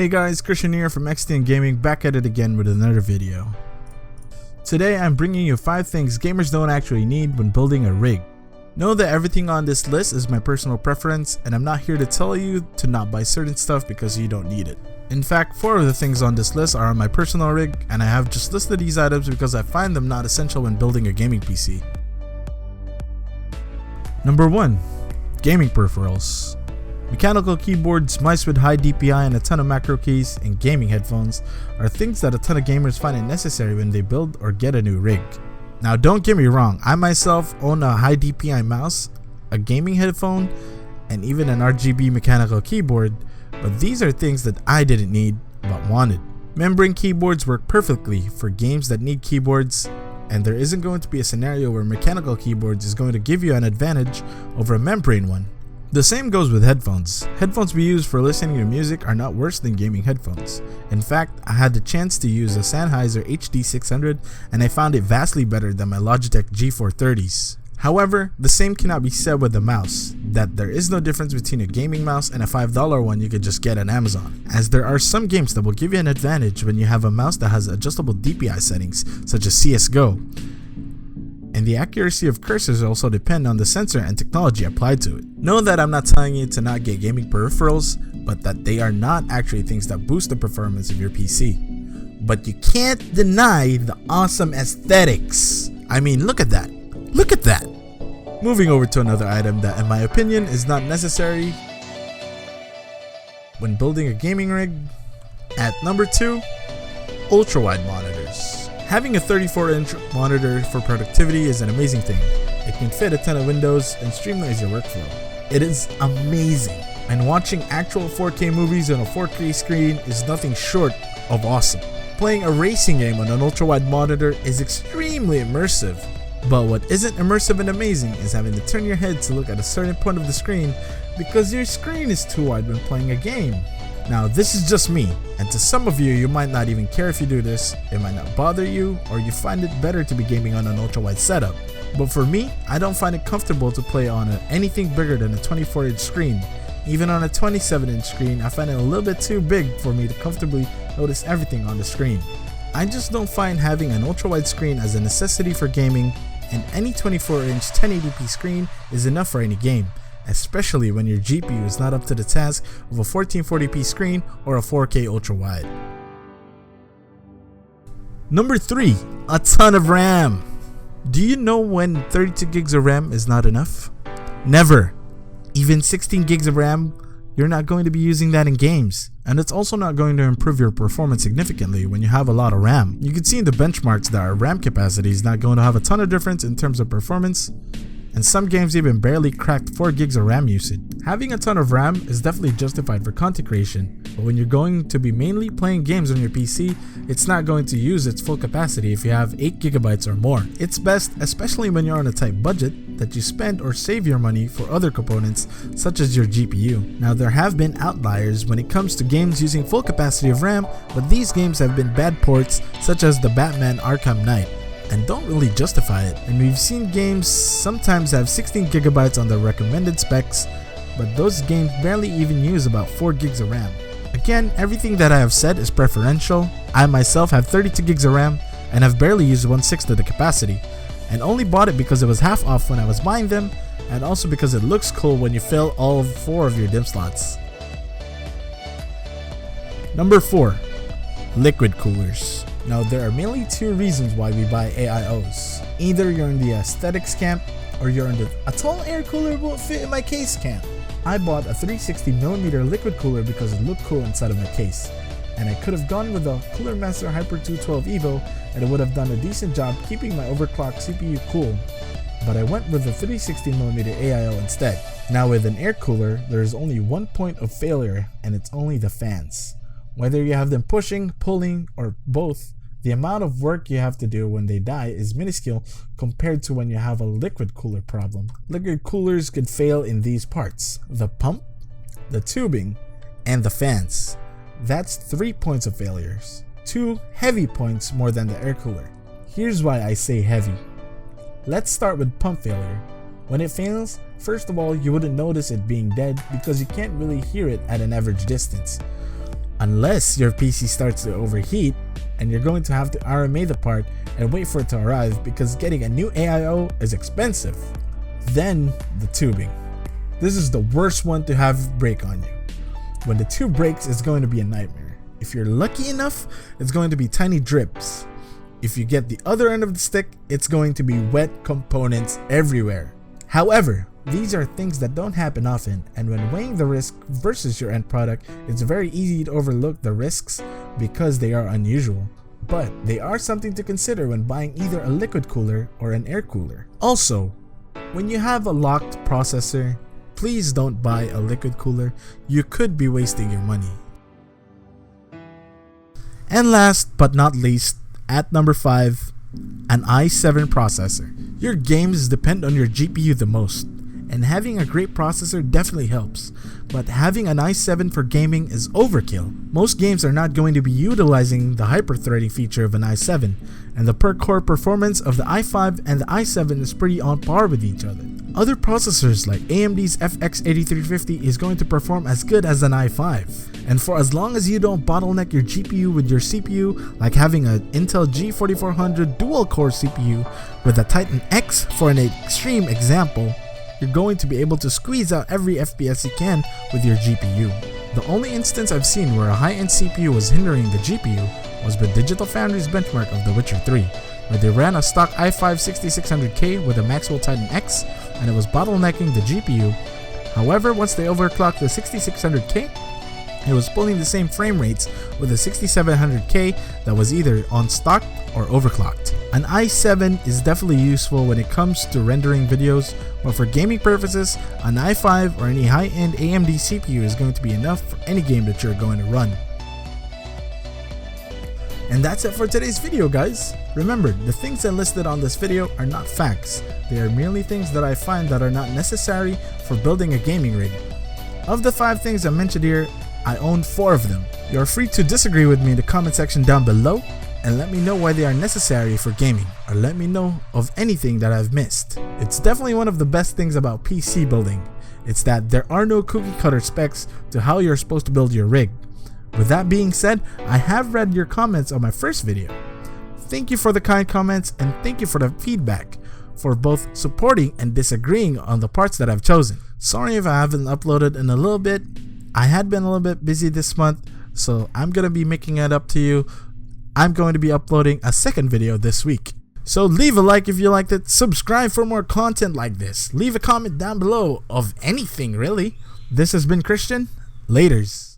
Hey guys, Christian here from XTN Gaming, back at it again with another video. Today I'm bringing you 5 things gamers don't actually need when building a rig. Know that everything on this list is my personal preference, and I'm not here to tell you to not buy certain stuff because you don't need it. In fact, 4 of the things on this list are on my personal rig, and I have just listed these items because I find them not essential when building a gaming PC. Number 1. Gaming peripherals. Mechanical keyboards, mice with high DPI and a ton of macro keys, and gaming headphones are things that a ton of gamers find it necessary when they build or get a new rig. Now don't get me wrong, I myself own a high DPI mouse, a gaming headphone, and even an RGB mechanical keyboard, but these are things that I didn't need but wanted. Membrane keyboards work perfectly for games that need keyboards, and there isn't going to be a scenario where mechanical keyboards is going to give you an advantage over a membrane one. The same goes with headphones. Headphones we use for listening to music are not worse than gaming headphones. In fact, I had the chance to use a Sennheiser HD600 and I found it vastly better than my Logitech G430s. However, the same cannot be said with the mouse, that there is no difference between a gaming mouse and a $5 one you could just get on Amazon, as there are some games that will give you an advantage when you have a mouse that has adjustable DPI settings, such as CSGO. And the accuracy of cursors also depend on the sensor and technology applied to it. Know that I'm not telling you to not get gaming peripherals, but that they are not actually things that boost the performance of your PC. But you can't deny the awesome aesthetics. I mean, look at that. Look at that. Moving over to another item that in my opinion is not necessary when building a gaming rig. At number 2, ultra-wide monitors. Having a 34-inch monitor for productivity is an amazing thing. It can fit a ton of windows and streamlines your workflow. It is amazing, and watching actual 4K movies on a 4K screen is nothing short of awesome. Playing a racing game on an ultra-wide monitor is extremely immersive, but what isn't immersive and amazing is having to turn your head to look at a certain point of the screen because your screen is too wide when playing a game. Now this is just me, and to some of you, you might not even care if you do this, it might not bother you, or you find it better to be gaming on an ultra-wide setup. But for me, I don't find it comfortable to play on anything bigger than a 24-inch screen. Even on a 27-inch screen, I find it a little bit too big for me to comfortably notice everything on the screen. I just don't find having an ultra-wide screen as a necessity for gaming, and any 24-inch 1080p screen is enough for any game, especially when your GPU is not up to the task of a 1440p screen or a 4K ultra-wide. Number 3, a ton of RAM. Do you know when 32 gigs of RAM is not enough? Never. Even 16 gigs of RAM, you're not going to be using that in games. And it's also not going to improve your performance significantly when you have a lot of RAM. You can see in the benchmarks that our RAM capacity is not going to have a ton of difference in terms of performance, and some games even barely cracked 4 gigs of RAM usage. Having a ton of RAM is definitely justified for content creation, but when you're going to be mainly playing games on your PC, it's not going to use its full capacity if you have 8 gigabytes or more. It's best, especially when you're on a tight budget, that you spend or save your money for other components such as your GPU. Now there have been outliers when it comes to games using full capacity of RAM, but these games have been bad ports such as the Batman Arkham Knight, and don't really justify it. And we've seen games sometimes have 16 gigabytes on the recommended specs, but those games barely even use about 4 gigs of RAM. Again, everything that I have said is preferential. I myself have 32 gigs of RAM and have barely used 1/6 of the capacity, and only bought it because it was half off when I was buying them, and also because it looks cool when you fill all 4 of your DIMM slots. Number 4, liquid coolers. Now there are mainly 2 reasons why we buy AIOs. Either you're in the aesthetics camp, or you're in the a tall air cooler won't fit in my case camp. I bought a 360mm liquid cooler because it looked cool inside of my case, and I could have gone with a Cooler Master Hyper 212 Evo and it would have done a decent job keeping my overclocked CPU cool, but I went with the 360mm AIO instead. Now with an air cooler, there is only one point of failure, and it's only the fans. Whether you have them pushing, pulling, or both, the amount of work you have to do when they die is minuscule compared to when you have a liquid cooler problem. Liquid coolers could fail in these parts: the pump, the tubing, and the fans. That's 3 points of failures. 2 heavy points more than the air cooler. Here's why I say heavy. Let's start with pump failure. When it fails, first of all, you wouldn't notice it being dead because you can't really hear it at an average distance. unless your PC starts to overheat and you're going to have to RMA the part and wait for it to arrive because getting a new AIO is expensive. Then the tubing. This is the worst one to have break on you. When the tube breaks, it's going to be a nightmare. If you're lucky enough, it's going to be tiny drips. If you get the other end of the stick, it's going to be wet components everywhere. However, these are things that don't happen often, and when weighing the risk versus your end product, it's very easy to overlook the risks because they are unusual. But they are something to consider when buying either a liquid cooler or an air cooler. Also, when you have a locked processor, please don't buy a liquid cooler. You could be wasting your money. And last but not least, at number 5, an i7 processor. Your games depend on your GPU the most, and having a great processor definitely helps, but having an i7 for gaming is overkill. Most games are not going to be utilizing the hyper-threading feature of an i7, and the per-core performance of the i5 and the i7 is pretty on par with each other. Other processors like AMD's FX 8350 is going to perform as good as an i5, and for as long as you don't bottleneck your GPU with your CPU, like having an Intel G4400 dual-core CPU with a Titan X for an extreme example, you're going to be able to squeeze out every FPS you can with your GPU. The only instance I've seen where a high-end CPU was hindering the GPU was with DigitalFoundry's benchmark of The Witcher 3, where they ran a stock i5 6600K with a Maxwell Titan X and it was bottlenecking the GPU. However, once they overclocked the 6600K, it was pulling the same frame rates with a 6700K that was either on stock or overclocked. An i7 is definitely useful when it comes to rendering videos, but for gaming purposes, an i5 or any high-end AMD CPU is going to be enough for any game that you're going to run. And that's it for today's video, guys. Remember, the things I listed on this video are not facts. They are merely things that I find that are not necessary for building a gaming rig. Of the 5 things I mentioned here, I own 4 of them. You're free to disagree with me in the comment section down below and let me know why they are necessary for gaming, or let me know of anything that I've missed. It's definitely one of the best things about PC building. It's that there are no cookie cutter specs to how you're supposed to build your rig. With that being said, I have read your comments on my first video. Thank you for the kind comments and thank you for the feedback, for both supporting and disagreeing on the parts that I've chosen. Sorry if I haven't uploaded in a little bit. I had been a little bit busy this month, so I'm going to be making it up to you. I'm going to be uploading a second video this week. So leave a like if you liked it, subscribe for more content like this, leave a comment down below of anything really. This has been Christian, laters.